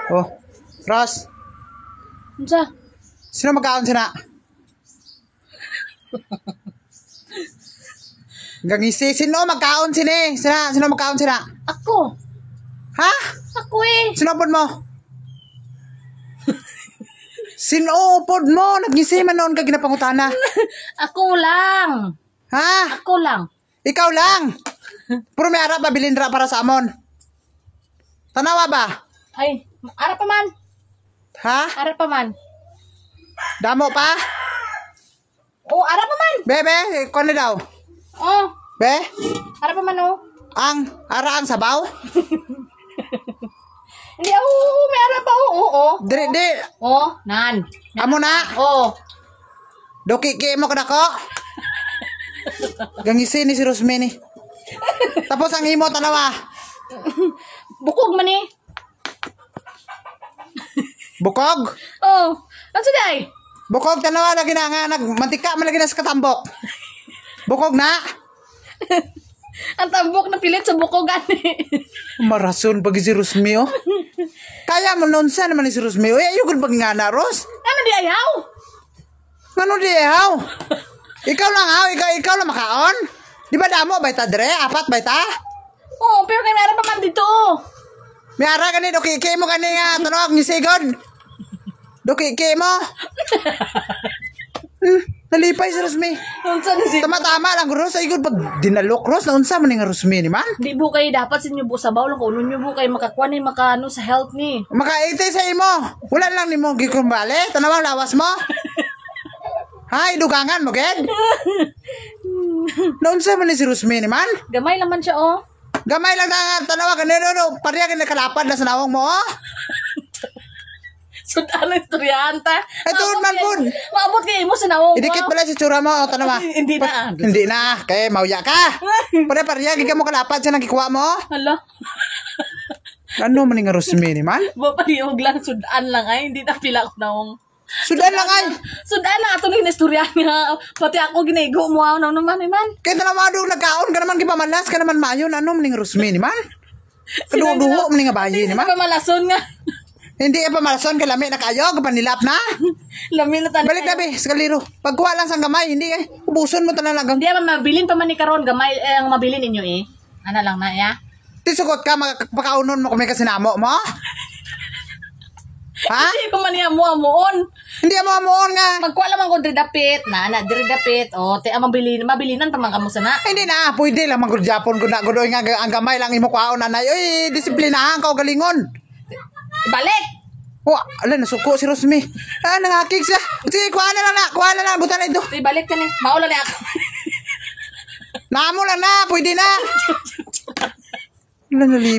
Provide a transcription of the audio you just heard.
Oh, Ross. Unsa? Sino magkaon sina? Gangisi, sino magkaon sini? Sino magkaon sina? Ako. Ha? Ako eh. Sino pod mo? Sino pod mo? Nagngisi man noon ka ginapangutana. Ako lang. Ha? Ako lang. Ikaw lang. Puro may arap mabilin ra para sa amon. Tanawa ba? Ay, ara pa man. Ha? Ara pa man. Damo pa? Oh, ara pa man. Bebe, kung daw? Oh, Be? ara pa man oh. Ara ang sabaw? Hindi ako, may ara pa oh. Oo. Di. Oh, nan. Amo na. Oh. Doki-ki mo kadako. Gangisi ni si Rosmini. Tapos ang himo tanawa. Bukog man eh. Bukog? Oh, ano day? Bukog tanawa lagi na nga nagmantika man lagi na sa katambok. Bukog na. Ang tambok na pilit sa bukog ani. Marason pag si Rosmi oh. Kaya mo noon sa naman ni si Rosmi. Uy, ayun pag nga na, Ros. Ano di ayaw? Ano di ayaw? Ikaw lang haw, ikaw lang makaon. Di ba damo, bayta dre? Apat bayta? Oh, pero kay may ara pa man dito. May ara ka ni, doki-ki mo ka ni nga, tanong, nisigod. Doki-ki mo. Nalipay si Rosmi. Unsa na si? Tama-tama lang, Ros. Ay, pag dinalok, Ros, naunsa man nga Rosmi ni man. Di bu kay dapat sa inyo bu sa bawlang ko nyo bu kay makakuha ni makano sa health ni. Makaitay sa imo. Wala lang ni mo gikumbale. Tanawang lawas mo. Hay, dugangan mo, Ged. Naunsa man ni si Rosmi ni man. Gamay naman siya oh. Gamay lang tanawa ka no. Pariya ka nakalapad na sa nawang mo, oh. Sudan ang istoryanta. Ito man pun. Maabot kay imo sa nawong. Idikit pala si tsura mo, oh, tanawa. Hindi na. Hindi na. Kaya mauya ka. Pariya, giga mo kalapad siya nagkikuha mo. Hala. Ano man nga Rosmi ni man? Bapalihog lang sudan lang ay hindi na pila ko nawong. Sudan lang ay. Sudan lang ato ning istorya nga. Pati ako ginaigo mo aw naman man. Kaya tanawa doon nagkaon ka naman kipamalas ka naman mayon. Ano man nga Rosmi ni man? Kaduduho man nga bayi ni man. Pamalason nga. Hindi pa malason ka lami na kayo, kapanilap na. Lami na tanan. Balik na be, sa kaliro. Pagkuha lang sa gamay, hindi eh. Ubuson mo talaga. Hindi man mabilin pa man ni karon gamay ang mabilin ninyo eh. Ana lang na ya. Tisukot ka, magpakaunon mo kung may kasinamo mo. Ha? Hindi ko man niya muon. Hindi mo amuon nga. Magkuha lamang ko dridapit na dridapit. O te ang mabilinan pa man kamo sana. Hindi na, pwede lang mag-Japon ko na. Gudoy nga, ang gamay lang imo kuhaon nanay. Uy, disiplinahan ka o galingon. Ibalik! Oh, ala, nasuko si Rosmi. Nangakig siya. Sige, kuha na lang, buta na ito. Ibalik ka ni. Maulan ni ako. Namo lang na, pwede na. Wala nalipat.